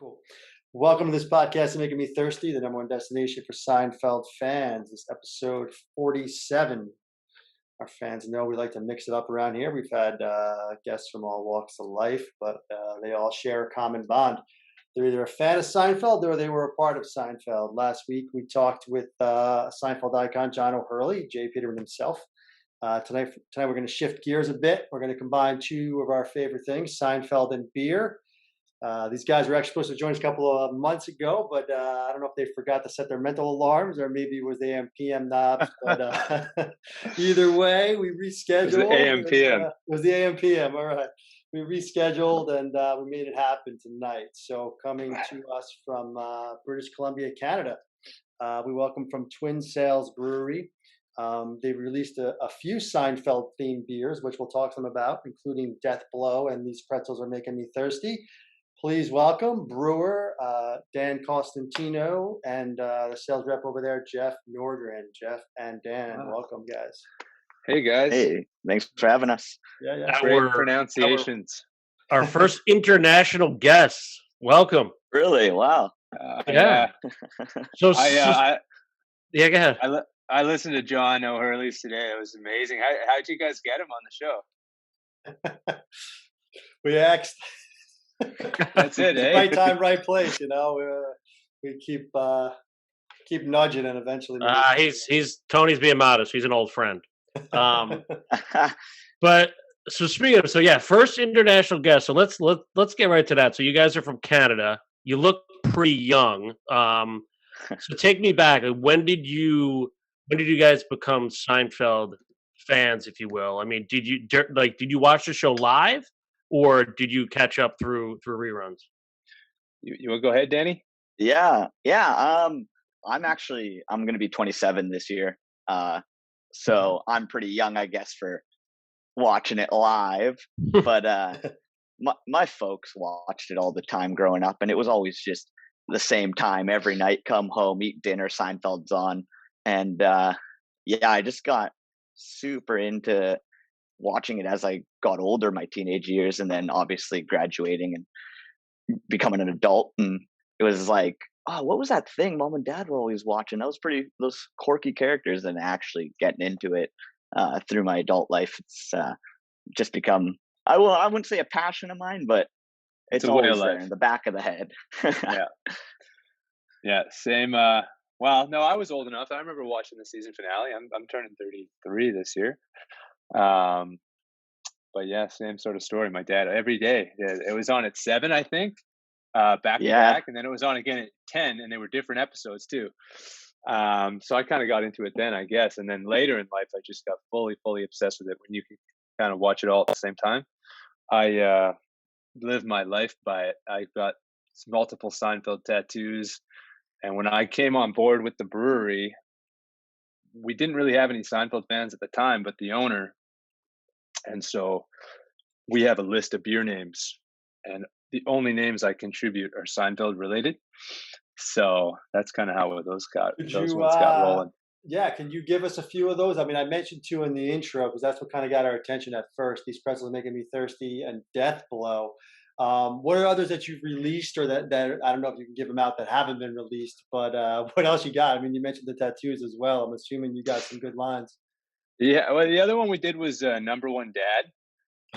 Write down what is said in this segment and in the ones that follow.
Cool. Welcome to this podcast, Making Me Thirsty, the number one destination for Seinfeld fans. This episode 47. Our fans know we like to mix it up around here. We've had guests from all walks of life, but they all share a common bond. They're either a fan of Seinfeld or they were a part of Seinfeld. Last week, we talked with Seinfeld icon John O'Hurley, Jay Peterman himself. Tonight, we're going to shift gears a bit. We're going to combine two of our favorite things, Seinfeld and beer. These guys were actually supposed to join us a couple of months ago, but I don't know if they forgot to set their mental alarms or maybe it was the AM PM knobs. But either way, we rescheduled. It was the AM PM. It was the AM PM. All right. We rescheduled and we made it happen tonight. So coming to us from British Columbia, Canada, we welcome from Twin Sails Brewery. They've released a few Seinfeld-themed beers, which we'll talk to them about, including Death Blow and These Pretzels Are Making Me Thirsty. Please welcome brewer Dan Costantino and the sales rep over there, Jeff Norgren. Jeff and Dan, welcome, guys. Hey, guys. Hey, thanks for having us. Yeah. Great pronunciations. Our first international guests. Welcome. Really? Wow. Yeah. So, go ahead. I listened to John O'Hurley's today. It was amazing. How'd you guys get him on the show? We asked. That's it, eh? Right time, right place. We keep nudging, and eventually. He's Tony's being modest. He's an old friend. But speaking of, first international guest. So let's get right to that. So you guys are from Canada. You look pretty young. So take me back. When did you guys become Seinfeld fans, if you will? I mean, did you watch the show live? Or did you catch up through reruns? You want to go ahead, Danny? Yeah. I'm going to be 27 this year. So I'm pretty young, I guess, for watching it live. But my folks watched it all the time growing up, and it was always just the same time every night. Come home, eat dinner, Seinfeld's on, and I just got super into watching it as I got older, my teenage years, and then obviously graduating and becoming an adult. And it was like, oh, what was that thing Mom and Dad were always watching? That was those quirky characters, and actually getting into it through my adult life. It's just become, I wouldn't say a passion of mine, but it's always there in the back of the head. Yeah, same. Well, no, I was old enough. I remember watching the season finale. I'm turning 33 this year. But yeah, same sort of story. My dad every day. It was on at 7, I think, back to back, and then it was on again at 10, and they were different episodes too. So I kind of got into it then, I guess, and then later in life, I just got fully obsessed with it. When you can kind of watch it all at the same time, I live my life by it. I've got multiple Seinfeld tattoos, and when I came on board with the brewery, we didn't really have any Seinfeld fans at the time, but the owner. And so we have a list of beer names, and the only names I contribute are Seinfeld related. So that's kind of how those ones got rolling. Yeah, can you give us a few of those? I mean, I mentioned 2 in the intro because that's what kind of got our attention at first. These Pretzels Are Making Me Thirsty and Death Blow. What are others that you've released or that I don't know if you can give them out that haven't been released, but what else you got? I mean, you mentioned the tattoos as well. I'm assuming you got some good lines. Yeah, well, the other one we did was Number One Dad.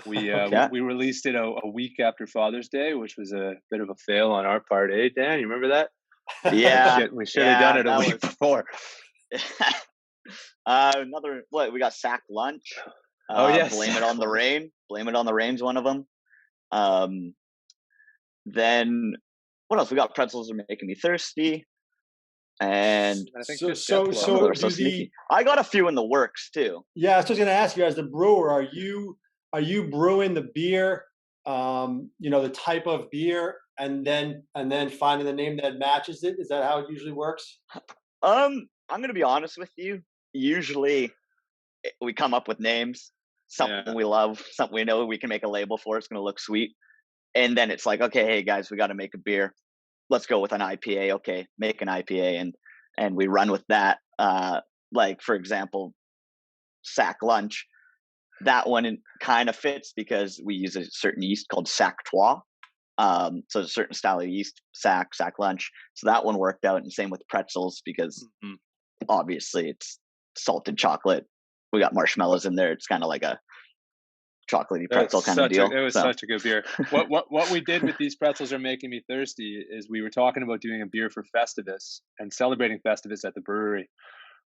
We released it a week after Father's Day, which was a bit of a fail on our part, eh, Dan? You remember that? Yeah. We should have done it a week before. We got Sack Lunch. Yes. Blame It on the Rain. Blame It on the Rain's one of them. Then what else? We got Pretzels Are Making Me Thirsty. And I think I got a few in the works too. Yeah, I was just going to ask you, as the brewer, are you brewing the beer, the type of beer, and then finding the name that matches it? Is that how it usually works? I'm going to be honest with you. Usually, we come up with names, something we love, something we know we can make a label for. It's going to look sweet, and then it's like, okay, hey guys, we got to make a beer. Let's go with an IPA. Okay, make an IPA, and we run with that. Like for example, Sack Lunch. That one kind of fits because we use a certain yeast called Sac Trois, So a certain style of yeast, sack lunch. So that one worked out, and same with pretzels because obviously it's salted chocolate. We got marshmallows in there. It's kind of like a chocolatey pretzel kind of deal. It was such a good beer. What we did with these pretzels are making me thirsty is we were talking about doing a beer for Festivus and celebrating Festivus at the brewery.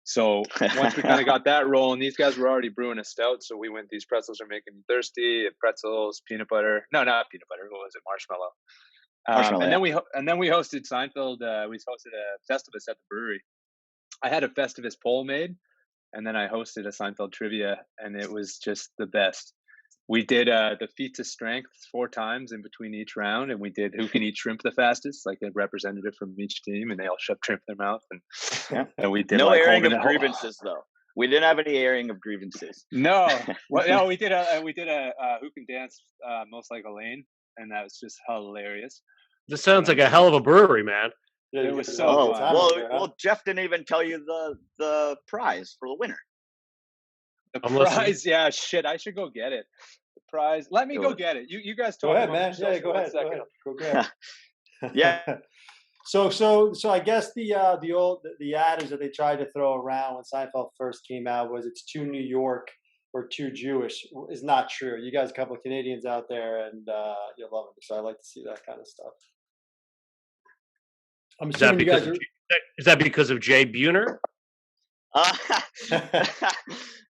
So once we kind of got that rolling, these guys were already brewing a stout. So we went, these pretzels are making me thirsty. Pretzels, peanut butter. No, not peanut butter. What was it? Marshmallow. And then we hosted Seinfeld. We hosted a Festivus at the brewery. I had a Festivus poll made, and then I hosted a Seinfeld trivia, and it was just the best. We did the feats of strength 4 times in between each round, and we did who can eat shrimp the fastest, like a representative from each team, and they all shoved shrimp in their mouth. And we did no airing of grievances though. We didn't have any airing of grievances. No, no, we did a who can dance most like Elaine, and that was just hilarious. This sounds like a hell of a brewery, man. Yeah, it was so fun. Well, Jeff didn't even tell you the prize for the winner. The prize, yeah, shit. I should go get it. The prize. Let me go get it. You guys talk. Go ahead, man. Yeah, go ahead. Go grab it. Yeah. So I guess the adage that they tried to throw around when Seinfeld first came out was it's too New York or too Jewish is not true. You guys, a couple of Canadians out there, and you'll love it. So I like to see that kind of stuff. I'm assuming you guys are. Is that because of Jay Buhner?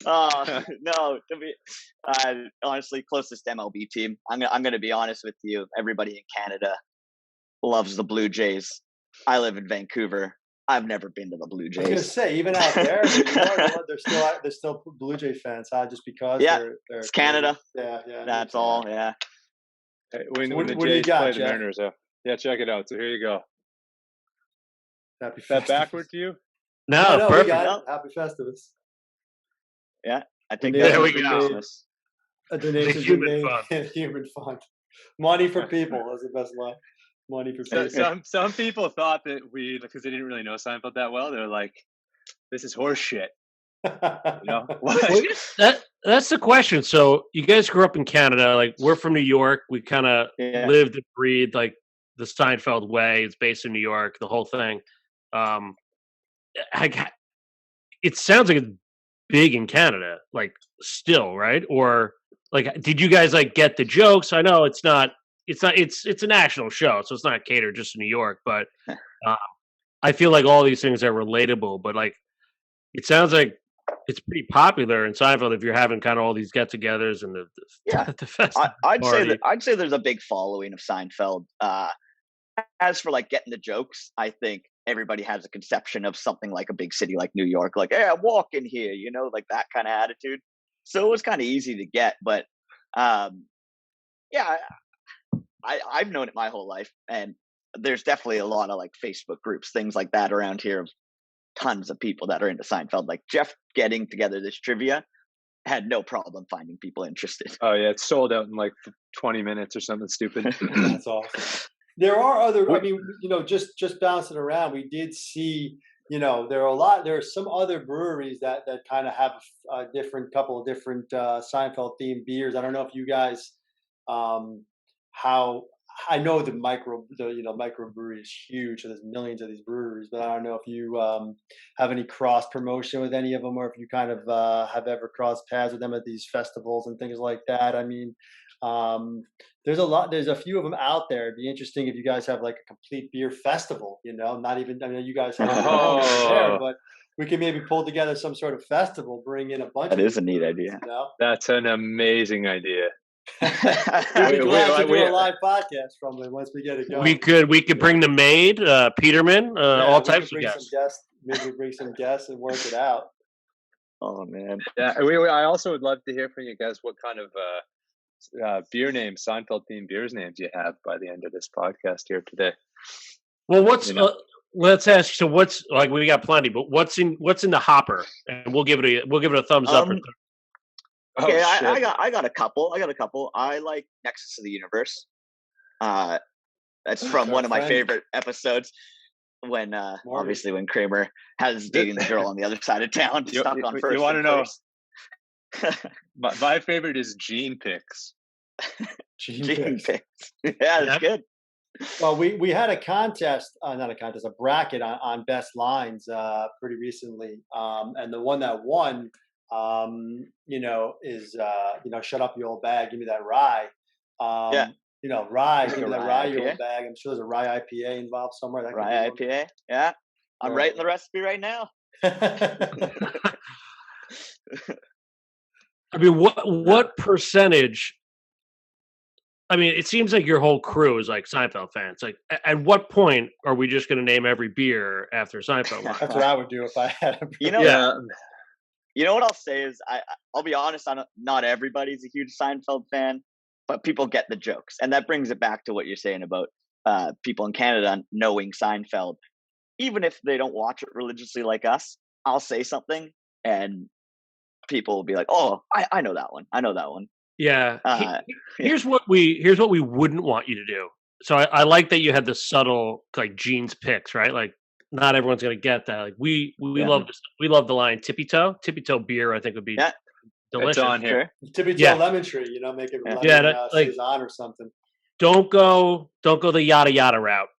No, to be honestly, closest MLB team. I'm going to be honest with you. Everybody in Canada loves the Blue Jays. I live in Vancouver. I've never been to the Blue Jays. I was going to say, even out there, they're still Blue Jay fans, huh? Just because they're it's Canada. Yeah. That's all. Yeah. Hey, when the Jays play the Mariners, yeah, check it out. So here you go. Happy Festivus. That backward to you? No, perfect. We got it. Happy Festivus. Yeah, I think there we go. A donation human fund. Human fund. Money for people. That's the best line. Money for people. Some people thought that because they didn't really know Seinfeld that well, they're like, "This is horse shit." You know? That's the question. So you guys grew up in Canada. Like we're from New York. We kind of lived and breathed like the Seinfeld way. It's based in New York. The whole thing. It sounds like it's big in Canada, like still, right? Or like, did you guys like get the jokes? I know it's a national show, so it's not catered just to New York, but I feel like all these things are relatable, but like, it sounds like it's pretty popular in Seinfeld if you're having kind of all these get-togethers and the festival. I'd say there's a big following of Seinfeld. As for like getting the jokes, I think everybody has a conception of something like a big city like New York, like, hey, I'm walking here, like that kind of attitude. So it was kind of easy to get, but I've known it my whole life, and there's definitely a lot of like Facebook groups, things like that around here of tons of people that are into Seinfeld. Like Jeff getting together this trivia had no problem finding people interested. Oh yeah, it's sold out in like 20 minutes or something stupid. That's awesome. There are other, I mean, just bouncing around, we did see, there are some other breweries that kind of have a couple of different Seinfeld themed beers. I don't know if you guys, I know the microbrewery is huge, so there's millions of these breweries, but I don't know if you have any cross promotion with any of them, or if you kind of have ever crossed paths with them at these festivals and things like that. I mean, there's a few of them out there. It'd be interesting if you guys have like a complete beer festival, not even, I mean, you guys have there, but we can maybe pull together some sort of festival, bring in a bunch That is a neat idea. That's an amazing idea. We'd be glad to do a live podcast from it once we get it going. We could bring the maid, Peterman, all types of guests. Maybe bring some guests and work it out. Oh man. Yeah, I also would love to hear from you guys what kind of beer names, Seinfeld themed beers names you have by the end of this podcast here today. Well, let's ask. So what's like we got plenty, but what's in the hopper? And we'll give it a thumbs up. Okay, I got a couple. I like Nexus of the Universe. That's from one of my favorite episodes when obviously when Kramer has dating the girl on the other side of town stuck on first. You want to know? My favorite is Gene Picks. Gene Picks. Yeah, that's good. Well, we had a contest, not a contest, a bracket on best lines pretty recently, and the one that won, is shut up, you old bag, give me that rye. Yeah, Rye, like give a me that rye rye, you IPA. old bag. I'm sure there's a rye IPA involved somewhere. That could be Rye IPA. Yeah, I'm one. writing the recipe right now. I mean, what percentage? I mean, it seems like your whole crew is like Seinfeld fans. Like, at what point are we just going to name every beer after Seinfeld line? That's what I would do if I had a. You know, Yeah. you know what I'll say is I'll be honest. Not everybody's a huge Seinfeld fan, but people get the jokes, and that brings it back to what you're saying about people in Canada knowing Seinfeld. Even if they don't watch it religiously like us, I'll say something, and people will be like, "Oh, I know that one. I know that one." Yeah. Yeah. Here's what we wouldn't want you to do. So I like that you had the subtle like Gene's picks, right? Like not everyone's gonna get that. Like we Yeah. love this, we love the line Tippy Toe. Tippy Toe beer, I think would be Yeah. delicious. It's on here. Sure. Tippy Toe Yeah. lemon tree, make it Yeah. lemon Yeah, like saison or something. don't go the yada yada route.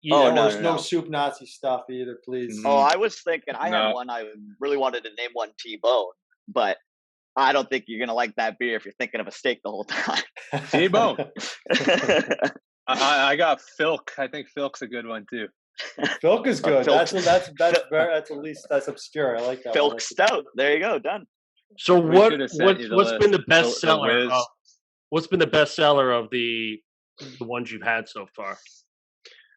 You Oh, know, no, No soup Nazi stuff either, please. Oh, I was thinking I had No. one. I really wanted to name one T-Bone, but I don't think you're gonna like that beer if you're thinking of a steak the whole time. T-bone. I got Filk. I think Filk's a good one too. Filk is good. Filk. That's at least that's obscure. I like that. Filk Stout. There you go. Done. so We should have sent you the what's been the list. best The seller whiz. of what's been the best seller of the ones you've had so far?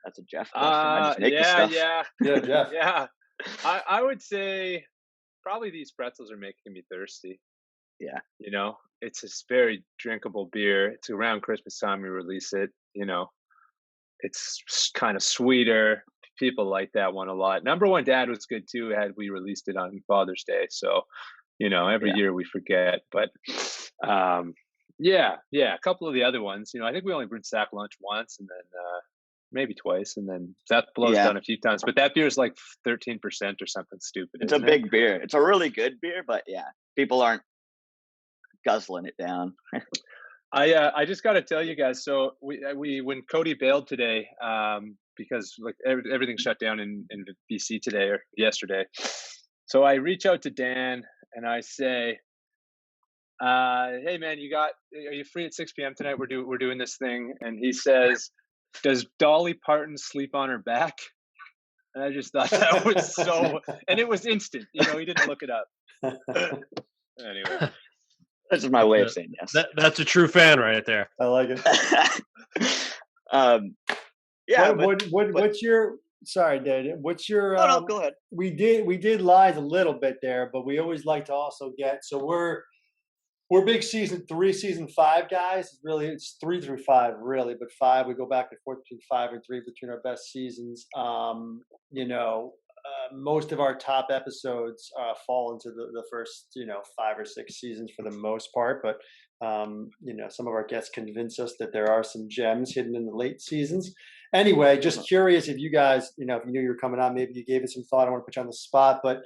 That's a Jeff question. I just make the yeah, stuff. Yeah, Jeff. yeah. I would say probably these pretzels are making me thirsty. Yeah. It's a very drinkable beer. It's around Christmas time we release it. It's kind of sweeter. People like that one a lot. Number One Dad was good too. We released it on Father's Day, so every year we forget. But yeah, a couple of the other ones. I think we only brewed Sack Lunch once, and then maybe twice, and then that blows down a few times. But that beer is like 13% or something stupid. It's a big beer. It's a really good beer, but yeah, people aren't guzzling it down. I just got to tell you guys. So we when Cody bailed today, because like everything shut down in BC today or yesterday. So I reach out to Dan and I say, "Hey man, are you free at 6 p.m. tonight? We're doing this thing." And he says, "Does Dolly Parton sleep on her back?" And I just thought that was so, and it was instant. He didn't look it up. Anyway. That's just my way of saying yes. That's a true fan right there. I like it. Yeah. What's your? Sorry, Dad. What's your? No, go ahead. We did lines a little bit there, but we always like to also get. So we're big season 3, season 5 guys. Really, it's 3 through 5, really, but 5 we go back and forth between 5 and 3 between our best seasons. Most of our top episodes fall into the first 5 or 6 seasons for the most part, but some of our guests convince us that there are some gems hidden in the late seasons. Anyway, just curious if you guys, if you knew you were coming on, maybe you gave it some thought. I want to put you on the spot, but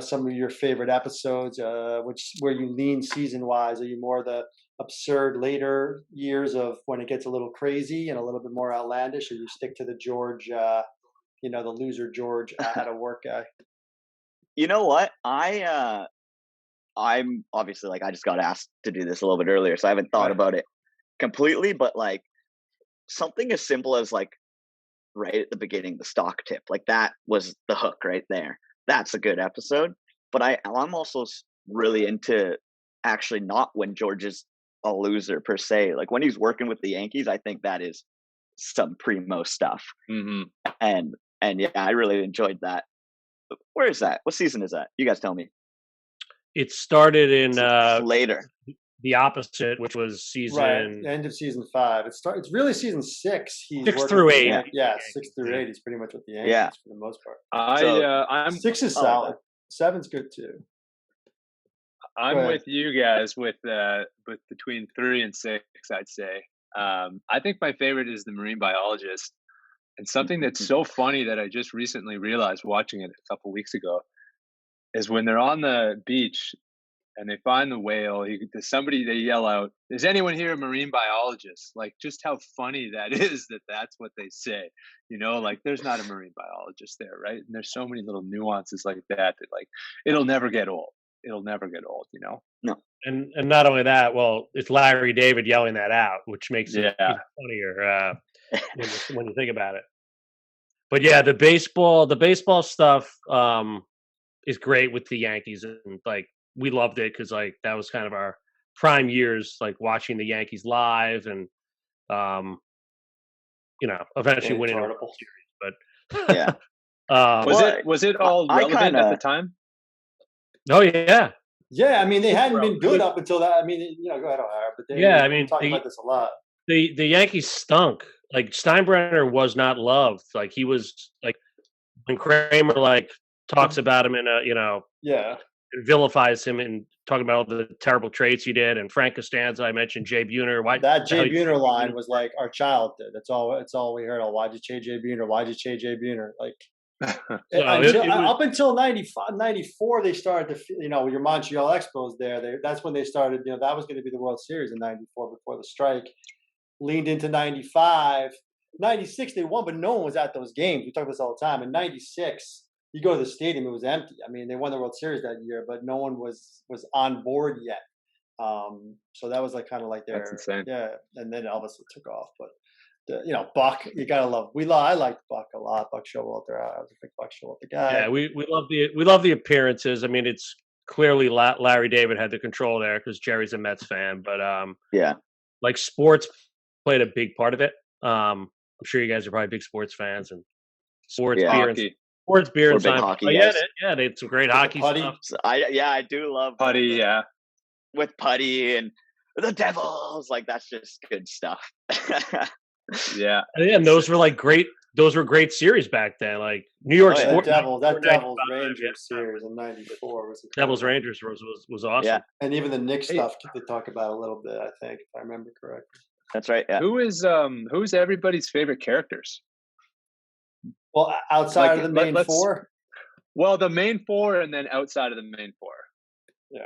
some of your favorite episodes, where you lean season wise. Are you more the absurd later years of when it gets a little crazy and a little bit more outlandish, or you stick to the George, the loser George out of work guy? You know what? I'm obviously I just got asked to do this a little bit earlier, so I haven't thought about it completely, but something as simple as right at the beginning, the stock tip, that was the hook right there. That's a good episode. But I'm also really into actually not when George is a loser per se. When he's working with the Yankees, I think that is some primo stuff. Mm-hmm. And yeah, I really enjoyed that. Where is that? What season is that? You guys tell me. It started in later. The opposite, which was season end of season 5. It's really season 6. He's 6 through 8. Yeah, 6 through 8. He's pretty much with the Yankees for the most part. I'm 6 is solid. 7's good too. I'm with you guys with between 3 and 6. I'd say. I think my favorite is the marine biologist, and something that's so funny that I just recently realized watching it a couple weeks ago is when they're on the beach. and they find the whale. They yell out, "Is anyone here a marine biologist?" Like, just how funny that is that's what they say. Like, there's not a marine biologist there, right? And there's so many little nuances like that like it'll never get old. It'll never get old. No. And not only that, well, it's Larry David yelling that out, which makes it even funnier when you think about it. But yeah, the baseball stuff is great with the Yankees, and like we loved it because like that was kind of our prime years, like watching the Yankees live, and eventually winning a World Series. But yeah, was it all relevant at the time? Oh yeah. Yeah, I mean they hadn't been good up until that. I mean, go ahead, O'Hara. But we talked about this a lot. The Yankees stunk. Like Steinbrenner was not loved. Like he was like when Kramer like talks about him in a and vilifies him and talking about all the terrible traits he did. And Frank Costanza, I mentioned Jay Buhner. That Jay Buhner line was like our childhood. That's all we heard. Oh, why'd you trade Jay Buhner? Why'd you trade Jay Buhner? Like. Up until 95, 94, they started to, your Montreal Expos there. That's when they started, that was going to be the World Series in 94 before the strike. Leaned into 95. 96, they won, but no one was at those games. We talk about this all the time. In 96, you go to the stadium, it was empty. I mean, they won the World Series that year, but no one was on board yet. So that was like kind of like their, that's insane. Yeah. And then Elvis took off, but. Buck, you gotta love. I liked Buck a lot. Buck Showalter, I was a big Buck Showalter guy. Yeah, we love the appearances. I mean, it's clearly Larry David had the control there because Jerry's a Mets fan. But like sports played a big part of it. I'm sure you guys are probably big sports fans and sports beer and hockey. They had some great hockey stuff. I do love Putty. Yeah, with Putty and the Devils, like that's just good stuff. Yeah, and those were like great. Those were great series back then. Like New York Sports. That Devils Rangers series in '94 was incredible. Devils Rangers was awesome. Yeah, and even the Knicks stuff they talk about a little bit. I think if I remember correctly. That's right. Yeah. Who's everybody's favorite characters? Well, outside of the main four. Well, the main four, and then outside of the main four. Yeah.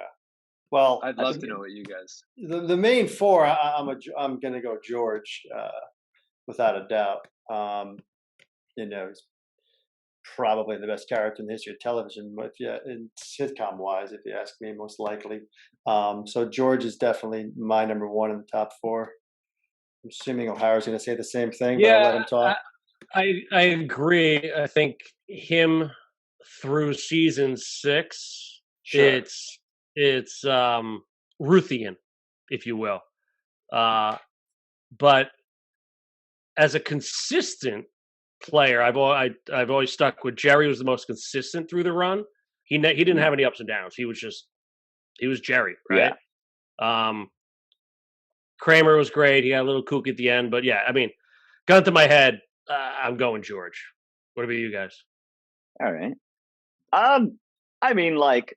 Well, I'd love to know what you guys. The main four, I'm going to go George, without a doubt. He's probably the best character in the history of television, but in sitcom wise, if you ask me, most likely. So George is definitely my number one in the top four. I'm assuming O'Hara's going to say the same thing, but I'll let him talk. I agree. I think him through season 6, sure. It's Ruthian, if you will. But as a consistent player, I've always stuck with Jerry. Was the most consistent through the run. He didn't have any ups and downs. He was Jerry, right? Yeah. Kramer was great. He had a little kook at the end, but yeah, I mean, gun to my head, I'm going George. What about you guys? All right. I mean, like,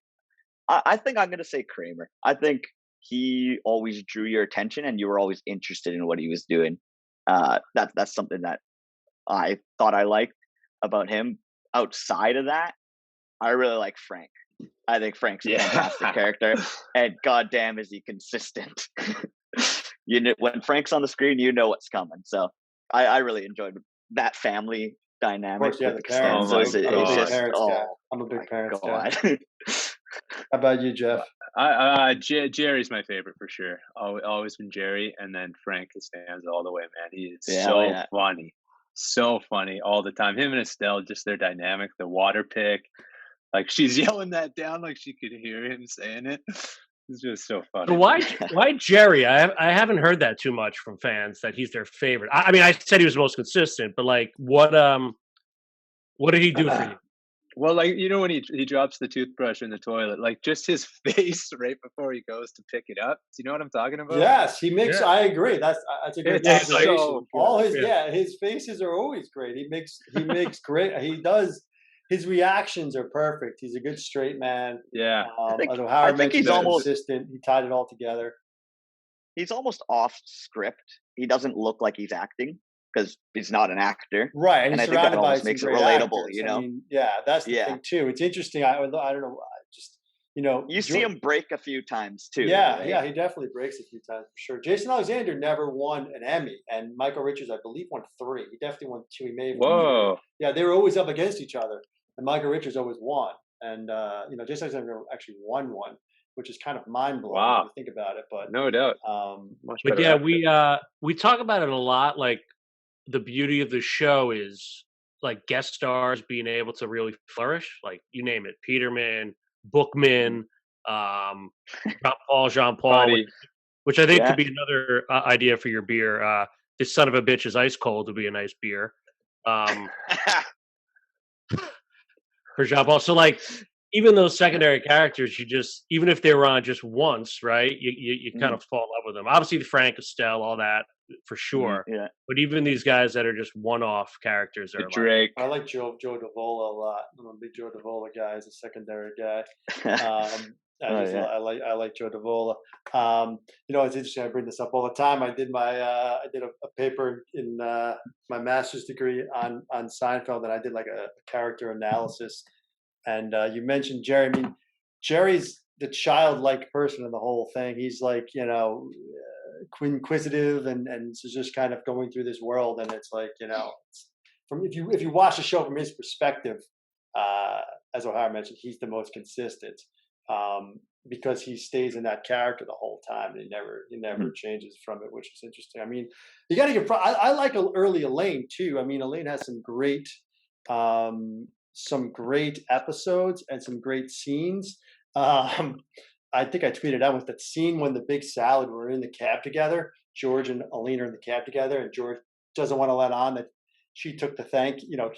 I think I'm going to say Kramer. I think he always drew your attention and you were always interested in what he was doing. That's something that I thought I liked about him. Outside of that, I really like Frank. I think Frank's a fantastic character, and goddamn is he consistent. When Frank's on the screen, you know what's coming. So I really enjoyed that family dynamic. Of course, the parents. I'm a big parents guy. How about you, Jeff? Jerry's my favorite for sure. Always been Jerry, and then Frank Costanza all the way, man. He is so funny all the time. Him and Estelle, just their dynamic, the water pick. Like she's yelling that down like she could hear him saying it. It's just so funny. So why Jerry? I haven't heard that too much from fans that he's their favorite. I mean, I said he was the most consistent, but like, what did he do for you? Well, like, when he drops the toothbrush in the toilet, like just his face right before he goes to pick it up. Do you know what I'm talking about? Yes, he makes. Yeah. I agree. That's a good observation. So all his faces are always great. He makes great. He does. His reactions are perfect. He's a good straight man. Yeah. I think he's almost consistent. He tied it all together. He's almost off script. He doesn't look like he's acting because he's not an actor. Right. And I think that almost makes it relatable, actors. I mean, that's the thing too. It's interesting. I don't know. You see him break a few times too. Yeah, right? yeah, he definitely breaks a few times for sure. Jason Alexander never won an Emmy, and Michael Richards, I believe, won 3. He definitely won 2. He may have won 3. Whoa. Yeah, they were always up against each other, and Michael Richards always won. And Jason Alexander actually won one, which is kind of mind blowing when Wow. you think about it. But No doubt. But yeah, we talk about it a lot. Like the beauty of the show is like guest stars being able to really flourish. Like you name it, Peterman, Bookman, Jean Paul, which I think could be another idea for your beer. This son of a bitch is ice cold would be a nice beer. For Jean Paul. So like even those secondary characters, even if they were on just once, right? You kind of fall in love with them. Obviously the Frank Estelle, all that for sure. Yeah. Mm-hmm. But even these guys that are just one-off characters are Drake. I like Joe Davola a lot. I'm a big Joe Davola guy as a secondary guy. I like Joe Davola. It's interesting. I bring this up all the time. I did a paper in my master's degree on Seinfeld, and I did like a character analysis. And you mentioned Jerry. I mean, Jerry's the childlike person in the whole thing. He's like, inquisitive and so just kind of going through this world. And it's like, from if you watch the show from his perspective, as O'Hara mentioned, he's the most consistent because he stays in that character the whole time. And he never changes from it, which is interesting. I mean, you got to give. I like early Elaine too. I mean, Elaine has some great episodes and some great scenes. I think I tweeted out with that scene when the big salad were in the cab together. George and Elaine are in the cab together, and George doesn't want to let on that she took the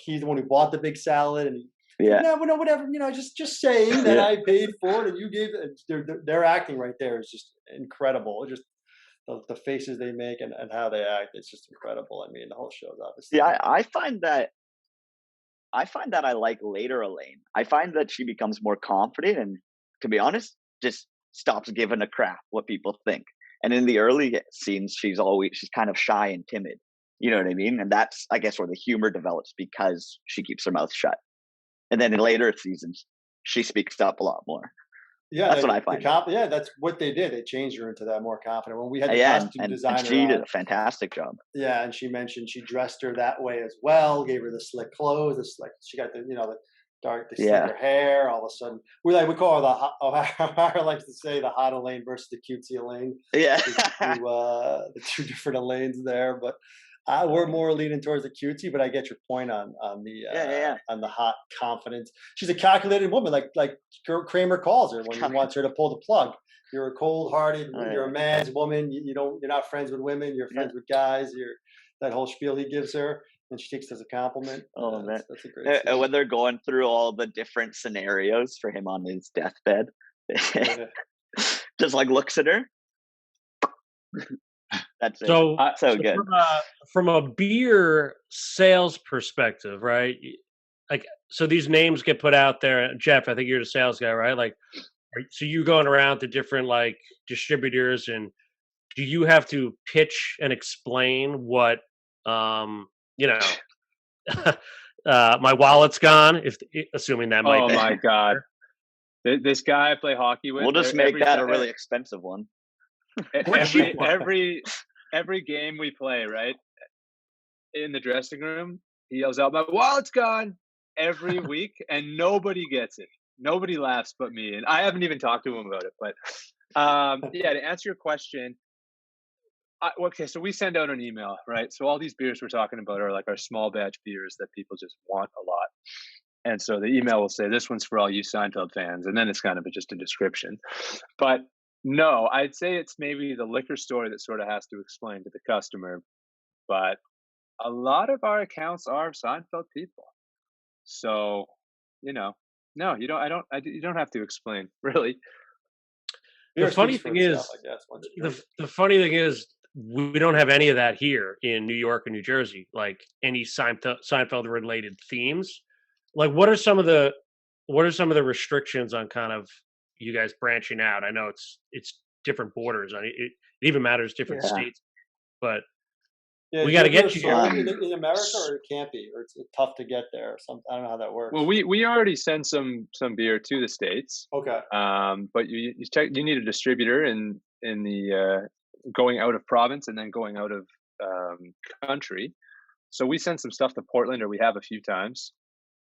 he's the one who bought the big salad, and whatever, just saying that I paid for it and you gave it. Their acting right there is just incredible. Just the faces they make and how they act, it's just incredible. I mean, the whole show is obviously. Yeah, I find that I like later Elaine. I find that she becomes more confident and, to be honest, just stops giving a crap what people think. And in the early scenes, she's kind of shy and timid. You know what I mean? And that's, I guess, where the humor develops because she keeps her mouth shut. And then in later seasons, she speaks up a lot more. Yeah, that's what I find. That's what they did. They changed her into that more confident. When we had the costume designer, and she did a fantastic job. Yeah, and she mentioned she dressed her that way as well. Gave her the slick clothes. She got the dark, slicker hair. All of a sudden, we call her O'Hara likes to say the hot Elaine versus the cutesy Elaine. Yeah, the two different Elaines there, but. We're more leaning towards the cutesy, but I get your point on the hot confidence. She's a calculated woman, like Kramer calls her when he wants her to pull the plug. You're a cold-hearted, you're a man's woman. You're not friends with women. You're friends with guys. That whole spiel he gives her, and she takes it as a compliment. Oh man, that's a great scene. When they're going through all the different scenarios for him on his deathbed, just like looks at her. That's it. So good. From a beer sales perspective, right? Like, so these names get put out there. Jeff, I think you're the sales guy, right? Like, so you're going around to different like distributors, and do you have to pitch and explain what, my wallet's gone? Assuming that might. Oh my God! This guy I play hockey with. We'll just make that a really expensive one. Every game we play, right, in the dressing room, he yells out, "My wallet's gone!" every week, and nobody gets it. Nobody laughs but me, and I haven't even talked to him about it. But to answer your question, so we send out an email, right? So all these beers we're talking about are like our small batch beers that people just want a lot. And so the email will say, "This one's for all you Seinfeld fans," and then it's kind of just a description. But no, I'd say it's maybe the liquor store that sort of has to explain to the customer. But a lot of our accounts are Seinfeld people, so no, you don't. You don't have to explain, really. The funny thing is, the funny thing is, we don't have any of that here in New York or New Jersey. Like any Seinfeld related themes. Like, what are some of the restrictions on kind of you guys branching out? I know it's different borders. It even matters different states, but Yeah, We got to is there get a you sold here. in America, or it can't be, or it's tough to get there or something? I don't know how that works. Well, we already sent some beer to the States. Okay. But you need a distributor in the going out of province and then going out of country. So we sent some stuff to Portland, or we have a few times,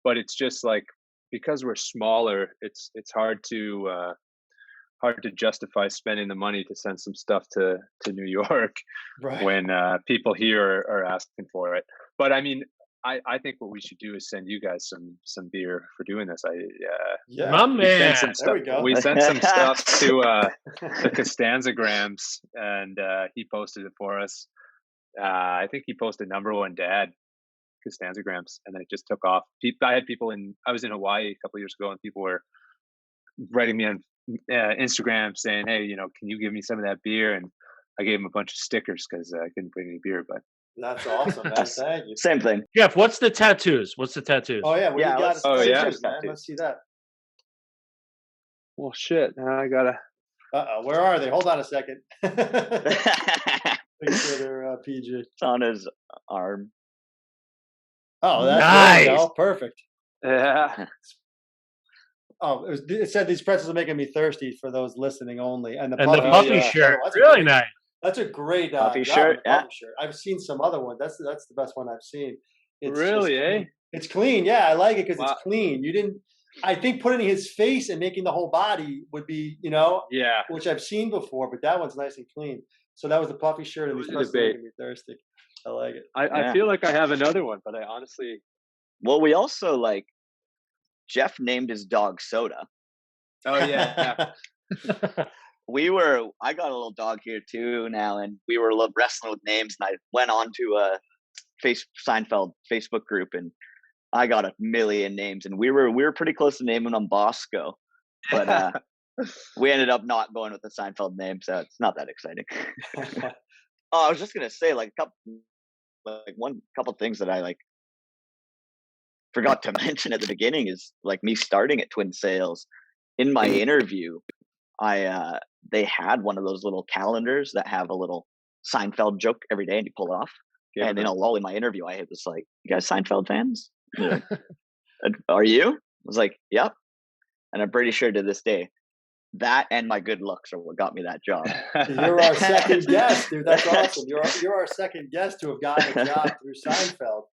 but it's just like, because we're smaller, it's hard to justify spending the money to send some stuff to New York Right. when people here are asking for it. But I mean, I think what we should do is send you guys some beer for doing this. Yeah. My We man. sent some There stuff. we go. We sent some stuff to the Costanzagrams, and he posted it for us. I think he posted number one dad Costanzagrams, and then it just took off. I was in Hawaii a couple of years ago, and people were writing me on Instagram saying, "Hey, can you give me some of that beer?" And I gave him a bunch of stickers because I couldn't bring any beer. But That's awesome, man. Thank you. Same thing. Jeff, what's the tattoos? Oh yeah, what do you got? let's- Oh, yeah. Tattoos, man. Let's see that. well, shit, now I gotta. Where are they? Hold on a second. Make it's sure they're PG. on his arm. Oh, that's Nice. there you go. Perfect. Yeah, Oh, it said these pretzels are making me thirsty for those listening only, and the And the puffy puffy yeah. shirt. Oh, that's a Really great- nice. That's a great Puffy job shirt, with the yeah. puffy shirt. I've seen some other ones. That's the best one I've seen. It's really, just eh? clean. It's clean. Yeah, I like it because Wow. it's clean. You didn't. I think putting his face and making the whole body would be, Yeah, which I've seen before, but that one's nice and clean. So that was the puffy shirt, and It these was a pretzels are debate. making me thirsty. I like it. I Yeah. feel like I have another one, but I honestly. Well, we also Jeff named his dog Soda. Oh yeah, I got a little dog here too now, and we were wrestling with names, and I went on to a Seinfeld Facebook group, and I got a million names, and we were pretty close to naming him Bosco, but we ended up not going with the Seinfeld name, so it's not that exciting. Oh, I was just gonna say one couple things that I forgot to mention at the beginning is me starting at Twin Sails. In my interview, they had one of those little calendars that have a little Seinfeld joke every day, and you pull it off. Yeah, And all in my interview, I was like, "You guys Seinfeld fans? Yeah. Are you?" I was like, "Yep." And I'm pretty sure to this day, that and my good looks are what got me that job. You're our second guest, dude. That's awesome. You're our second guest to have gotten a job through Seinfeld.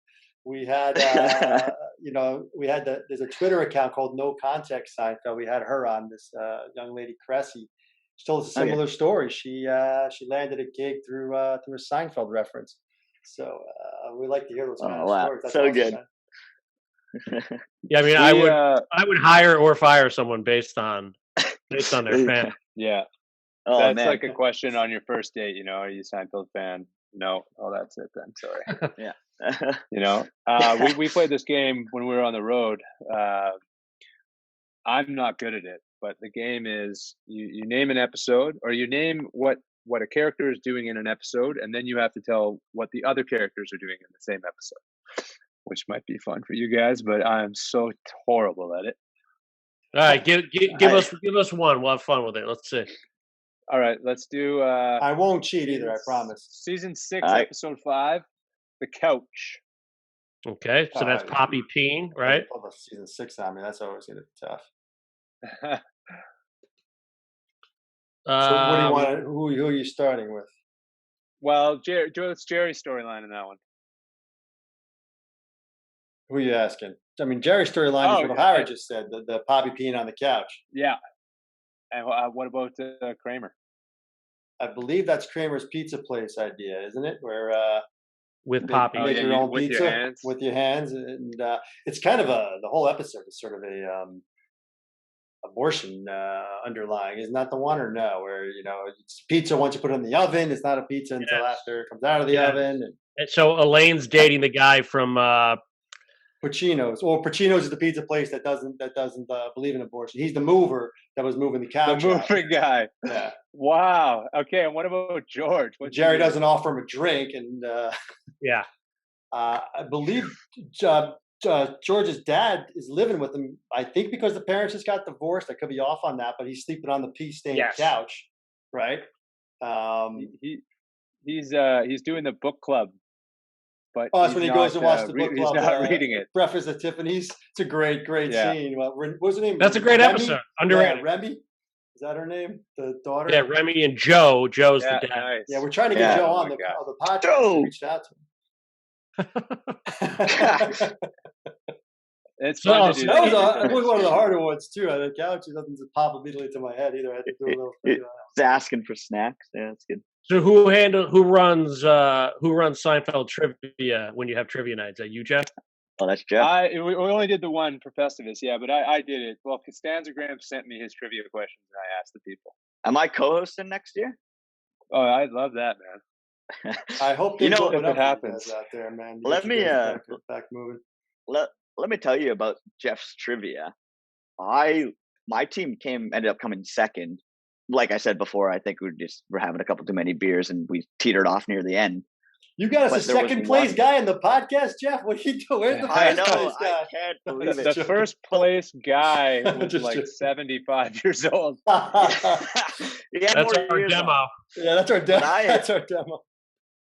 We had, there's a Twitter account called No Context Seinfeld. We had her on, this young lady, Cressy. She told us a similar story. She landed a gig through a Seinfeld reference. So we like to hear those kind of stories. That's so awesome, good. man. Yeah, I mean, I would hire or fire someone based on their fan. Yeah, Oh that's man, like a question on your first date. Are you a Seinfeld fan? No. Oh, that's it then. Sorry. yeah. We played this game when we were on the road. I'm not good at it, but the game is you name an episode, or you name what a character is doing in an episode, and then you have to tell what the other characters are doing in the same episode, which might be fun for you guys, but I'm so horrible at it. All right, give us one. We'll have fun with it. Let's see. All right, let's do. I won't cheat either, I promise. Season 6, episode 5, The Couch. Okay, so that's Poppy Peen, right? Oh, the season 6 on me. That's always going to be tough. So what do you want? Who are you starting with? Well, it's Jerry's storyline in that one. Who are you asking? I mean, Jerry's storyline is what Howard just said, the Poppy peeing on the couch. Yeah. And what about Kramer? I believe that's Kramer's pizza place idea, isn't it? Where with Poppy, make your own with pizza your hands. with your hands, and it's kind of the whole episode is sort of a abortion underlying. Isn't that the one, or no? Where it's pizza once you put it in the oven, it's not a pizza until after it comes out of the oven. And so Elaine's dating the guy from Pacino's. Well, Pacino's is the pizza place that doesn't believe in abortion. He's the mover that was moving the couch. The moving guy. Yeah. Wow. Okay. And what about George? Jerry doesn't offer him a drink, and I believe George's dad is living with him. I think because the parents just got divorced. I could be off on that, but he's sleeping on the pea-stained couch, right? He's doing the book club but Oh, that's when he goes to watch the book he's club. not reading it. Breakfast at Tiffany's. It's a great Yeah. scene. What was her name? That's a great Remy? episode. Underrated. Yeah, Remy. Is that her name? The daughter? Yeah, Remy and Joe. Joe's Yeah, the dad. nice. Yeah, we're trying to get Joe on the podcast. Joe! We reached out to him. It's So fun to do That was that. one of the harder ones too. The couch doesn't just pop immediately to my head either. I had to do a little thing. It's asking for snacks. Yeah, that's good. So who runs Seinfeld trivia when you have trivia nights? Is that you, Jeff? Oh, that's Jeff. We only did the one for Festivus, yeah, but I did it. Well, Costanza Graham sent me his trivia questions, and I asked the people. Am I co-hosting next year? Oh, I'd love that, man. I hope You know, open if up it happens. for you guys out there, man. Let me back moving. let me tell you about Jeff's trivia. My team ended up coming second. Like I said before, I think we're having a couple too many beers and we tetered off near the end. You got us But a there was second place one- guy in the podcast, Jeff. What are you doing? Where's the I first know. place guy? I can't believe The it. first place guy was Just like joking. 75 years old. He had That's more our years demo. on. Yeah, that's our demo. But That's our demo.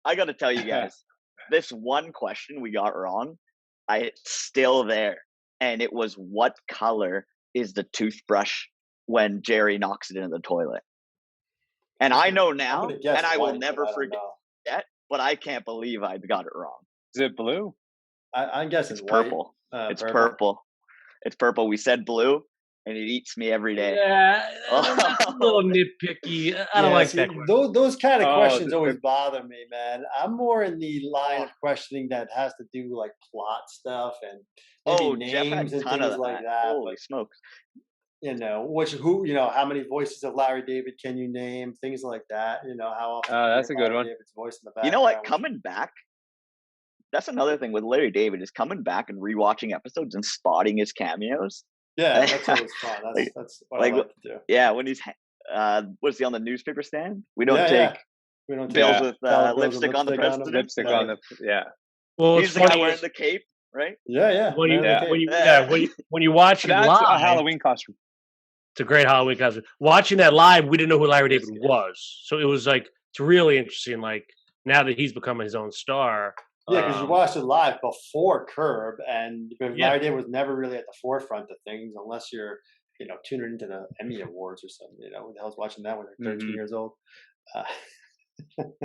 I got to tell you guys, this one question we got wrong, it's still there. And it was, what color is the toothbrush when Jerry knocks it into the toilet? And I know now, I'm gonna guess and I will white, never but I don't forget, know. but I can't believe I got it wrong. Is it blue? I'm guessing It's white. purple. It's purple. It's purple. We said blue, and it eats me every day. Yeah, that's a little nitpicky. I don't like that question. Those kind of Oh, questions the- always bother me, man. I'm more in the line of questioning that has to do with like plot stuff and maybe Jeff had names a and ton things of like that. that. Holy smokes. How many voices of Larry David can you name? Things like that. How often. Oh, you that's hear a good Larry one. David's voice in the background. You know what? Coming back, that's another thing with Larry David is coming back and rewatching episodes and spotting his cameos. Yeah, that's always fun. That's what I like to do. Yeah, when he's was he on the newspaper stand? We don't Yeah, take yeah. We don't bills take with dollar bills lipstick on the lipstick on them. president. Lipstick on the Well, He's it's the guy funny wearing the cape, right? Yeah. when you man, Yeah. okay. when you watch it That's live. a Halloween costume. It's a great Halloween costume. Watching that live, we didn't know who Larry David Yes. was, so it was like it's really interesting. Like now that he's become his own star. Yeah, because you watched it live before Curb, and Yeah. Larry David was never really at the forefront of things unless you're, tuning into the Emmy Awards or something. Who the hell's watching that when they're 13 Mhm. years old?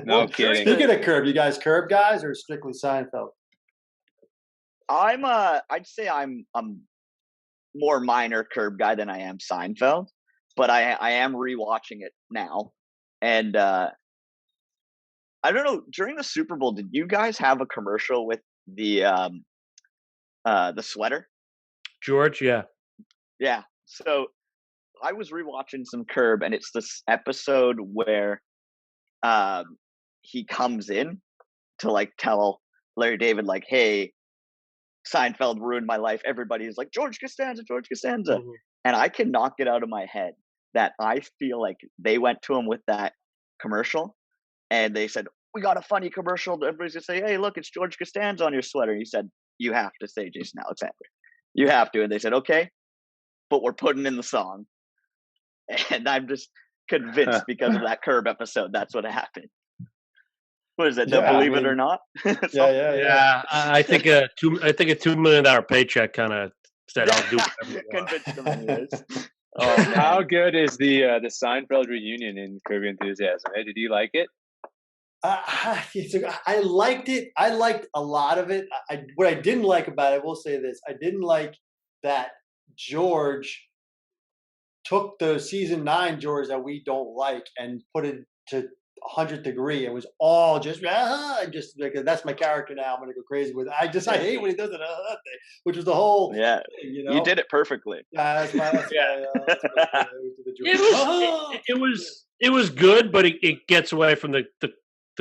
No kidding. Speaking of Curb, you guys Curb guys or strictly Seinfeld? I'd say I'm more minor Curb guy than I am Seinfeld, but I am rewatching it now. And I don't know, during the Super Bowl, did you guys have a commercial with the sweater? George, yeah. Yeah. So I was rewatching some Curb, and it's this episode where he comes in to like tell Larry David, like, hey, Seinfeld ruined my life. Everybody's like, George Costanza. Mhm. And I cannot get out of my head that I feel like they went to him with that commercial and they said, we got a funny commercial. Everybody's going to say, hey, look, it's George Costanza on your sweater. And he said, you have to say Jason Alexander. You have to. And they said, okay, but we're putting in the song. And I'm just convinced because of that Curb episode, that's what happened. What is it? Yeah, Believe it or not? Yeah, I think a $2 million paycheck kind of said I'll do whatever you want. Convinced them anyways. Oh, how good is the Seinfeld reunion in Curb Your Enthusiasm? Did you like it? I liked it. I liked a lot of it. What I didn't like about it, I will say this: I didn't like that George took the season 9 George that we don't like and put it to 100th degree. It was all just like that's my character now. I'm gonna go crazy with it. I hate when he does it, which was the whole Yeah, thing, you did it perfectly. Yeah, that's my It was good, but it gets away from the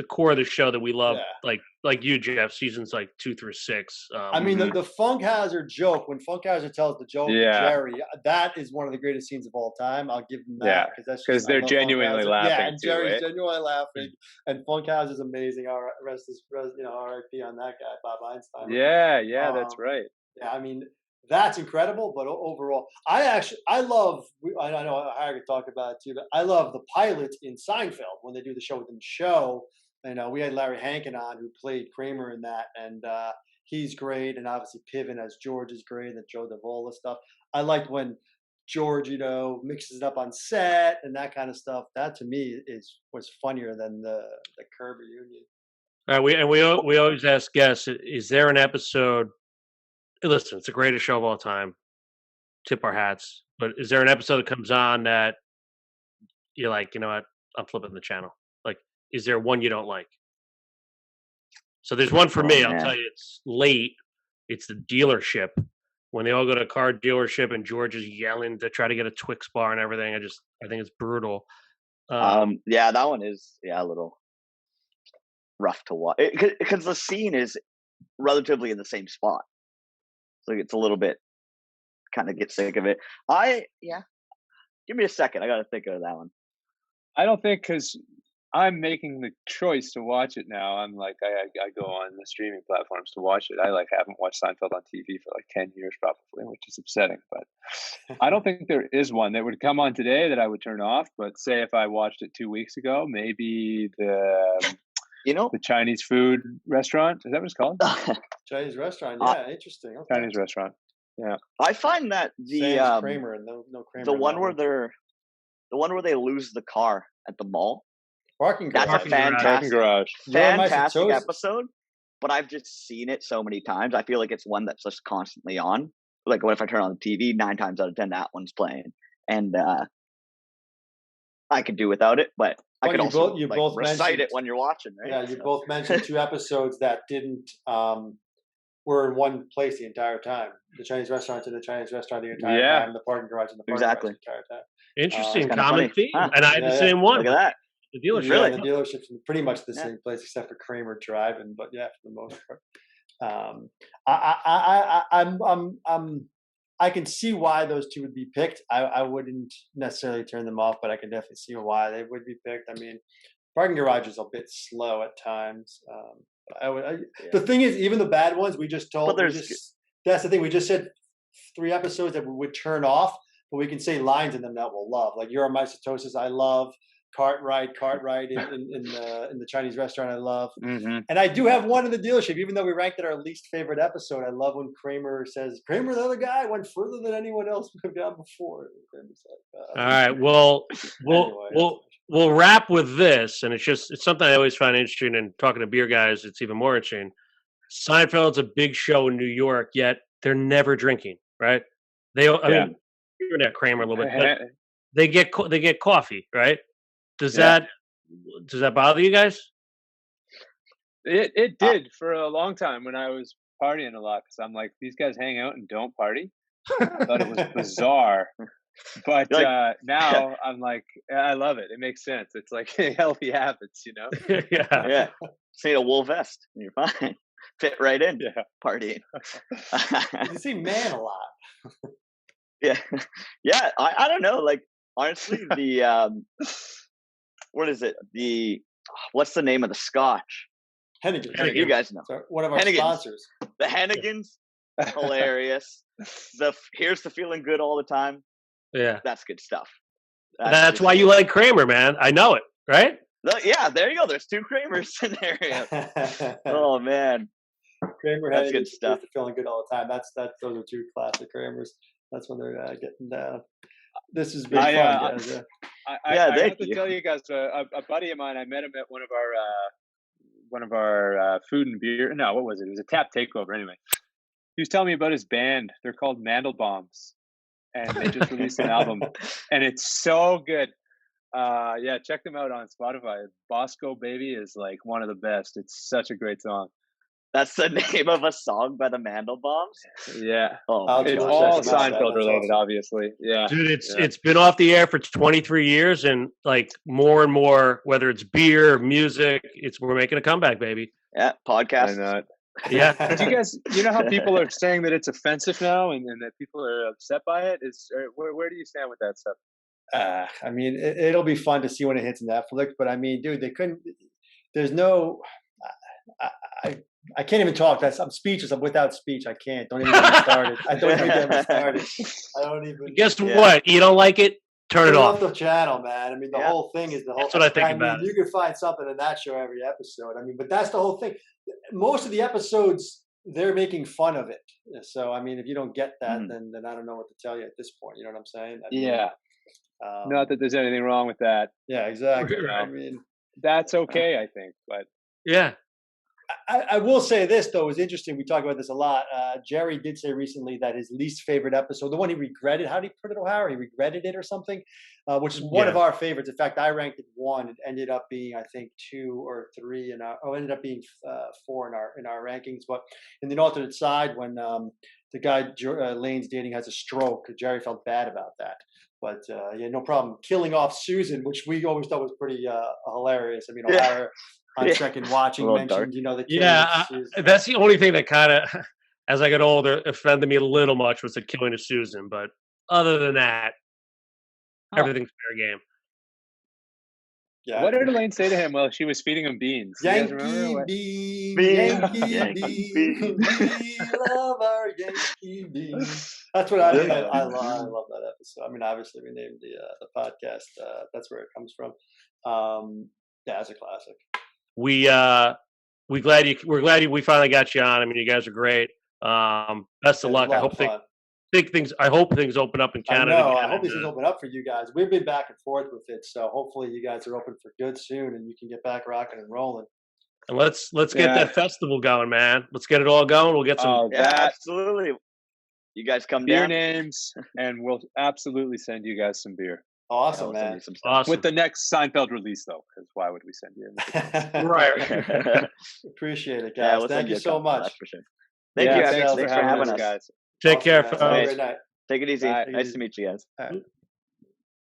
core of the show that we love, Yeah. like you, Jeff. Seasons like 2 through 6. I mean, the Funkhauser joke, when Funkhauser tells the joke to Jerry, that is one of the greatest scenes of all time. I'll give them that. Because they're genuinely laughing. Yeah, and Jerry's too, genuinely laughing. And Funkhauser's amazing. R.I.P. on that guy, Bob Einstein. Yeah, that's right. Yeah, I mean, that's incredible. But overall, I love, I know Harry talked about it too, but I love the pilot in Seinfeld when they do the show within the show. we had Larry Hankin on who played Kramer in that, and he's great, and obviously Piven as George is great, and Joe Davola stuff. I liked when George, mixes it up on set and that kind of stuff. That to me was funnier than the Curb reunion. All right, we always ask guests: is there an episode? Listen, it's the greatest show of all time. Tip our hats. But is there an episode that comes on that you're like, you know what? I'm flipping the channel. Like, is there one you don't like? So there's one for me. I'll tell you, it's late. It's the dealership. When they all go to a car dealership and George is yelling to try to get a Twix bar and everything. I think it's brutal. Yeah, that one is a little rough to watch because the scene is relatively in the same spot, so it's a little bit kind of get sick of it. Give me a second. I got to think of that one. I don't think because I'm making the choice to watch it now. I'm like, I go on the streaming platforms to watch it. I haven't watched Seinfeld on TV for 10 years probably, which is upsetting. But I don't think there is one that would come on today that I would turn off. But say if I watched it 2 weeks ago, maybe the Chinese food restaurant. Is that what it's called? Chinese restaurant. Yeah, interesting. Okay. Chinese restaurant. Yeah. I find that Sam's Kramer and no Kramer. The one where they lose the car at the mall. Parking garage. That's a fantastic Fantastic episode, but I've just seen it so many times. I feel like it's one that's just constantly on. Like, what if I turn on the TV? 9 times out of 10, that one's playing, and I could do without it. But I could also recite it when you're watching, right? Yeah, you both mentioned 2 episodes that didn't were in one place the entire time. The Chinese restaurant to the Chinese restaurant the entire time. The parking garage and the parking garage the entire time. Interesting common theme, and I had the same one. Look at that. The dealership. Really? The dealership's in pretty much the same place except for Kramer driving, but for the most part. I can see why those 2 would be picked. I wouldn't necessarily turn them off, but I can definitely see why they would be picked. I mean, parking garage is a bit slow at times. The thing is, even the bad ones we just told. That's the thing. We just said 3 episodes that we would turn off, but we can say lines in them that we'll love. Like Uromycetosis, I love. Cartwright in the Chinese restaurant I love. Mm-hmm. And I do have one in the dealership, even though we ranked it our least favorite episode. I love when Kramer says, Kramer, the other guy, went further than anyone else would have gone before. All right, well, we'll wrap with this, and it's something I always find interesting, and talking to beer guys, it's even more interesting. Seinfeld's a big show in New York, yet they're never drinking, right? I mean, you're not Kramer a little bit, but they get coffee, right? Does that bother you guys? It did for a long time when I was partying a lot, because I'm like, these guys hang out and don't party. I thought it was bizarre, but now I'm like, I love it. It makes sense. It's like healthy habits, Yeah. Say a wool vest and you're fine. Fit right in. Yeah. Partying. You see man a lot. Yeah. I don't know. Like, honestly, the what is it? What's the name of the scotch? Hennigan. You guys know. Sorry, one of our Hennigan's. sponsors. The Hennigans, hilarious. Here's the feeling good all the time. Yeah, that's good stuff. That's why you like Kramer, man. I know it, right? Yeah, there you go. There's 2 Kramers in there. Oh man, Kramer. That's good stuff. Feeling good all the time. Those are 2 classic Kramers. That's when they're getting down. This has been fun, guys. I have to tell you guys, a buddy of mine, I met him at one of our food and beer. No, what was it? It was a tap takeover. Anyway, he was telling me about his band. They're called Mandelbaums, and they just released an album, and it's so good. Check them out on Spotify. Bosco Baby is like one of the best. It's such a great song. That's the name of a song by the Mandelbaums? Yeah. Oh, it's all Seinfeld related, obviously. Yeah. Dude, it's been off the air for 23 years, and like more and more, whether it's beer or music, we're making a comeback, baby. Yeah, podcast. I know. Yeah. Do you guys, how people are saying that it's offensive now and that people are upset by it? Where do you stand with that stuff? I mean, it'll be fun to see when it hits Netflix, but I mean, dude, there's no, I can't even talk. I'm speechless. I'm without speech. I can't. Don't even get me started. I don't even get me started. I don't even. Guess what? You don't like it? turn it off. the channel, man. I mean, the whole thing is the whole. That's what I think I about mean, you could find something in that show every episode. I mean, but that's the whole thing. Most of the episodes, they're making fun of it. So, I mean, if you don't get that, then I don't know what to tell you at this point. You know what I'm saying? I mean, Not that there's anything wrong with that. Yeah, exactly. Right. I mean, That's okay, I think. But yeah. I will say this, though, is interesting. We talk about this a lot. Jerry did say recently that his least favorite episode, the one he regretted, how did he put it, O'Hara? He regretted it or something, which is one of our favorites. In fact, I ranked it 1. It ended up being, I think, 2 or 3 ended up being 4 in our rankings. But in the alternate side, when the guy Lane's dating has a stroke, Jerry felt bad about that. But no problem. Killing off Susan, which we always thought was pretty hilarious. I mean, O'Hara on second watching mentioned, dark. the killing of Susan. That's the only thing that kind of, as I got older, offended me a little much was the killing of Susan. But other than that, everything's fair game. Yeah. what did Elaine say to him while she was feeding him beans? You guys remember? Yankee bean, we love our Yankee bean. That's what I mean. I love that episode. I mean, obviously we named the podcast. That's where it comes from. Yeah, it's a classic. We're glad we finally got you on. I mean, you guys are great. Best of luck. I hope things open up in Canada. I know. I hope things open up for you guys. We've been back and forth with it, so hopefully you guys are open for good soon, and you can get back rocking and rolling. And let's get that festival going, man. Let's get it all going. We'll get some. Absolutely. You guys come beer down. names, and we'll absolutely send you guys some beer. Awesome, man. Awesome. With the next Seinfeld release, though, because why would we send you? Right. Appreciate it, guys. Thank you so much. That's for sure. Thank you. Thanks for having us, guys. Take care, Have a folks. great night. Take it easy. Bye. Nice to meet you guys. All right.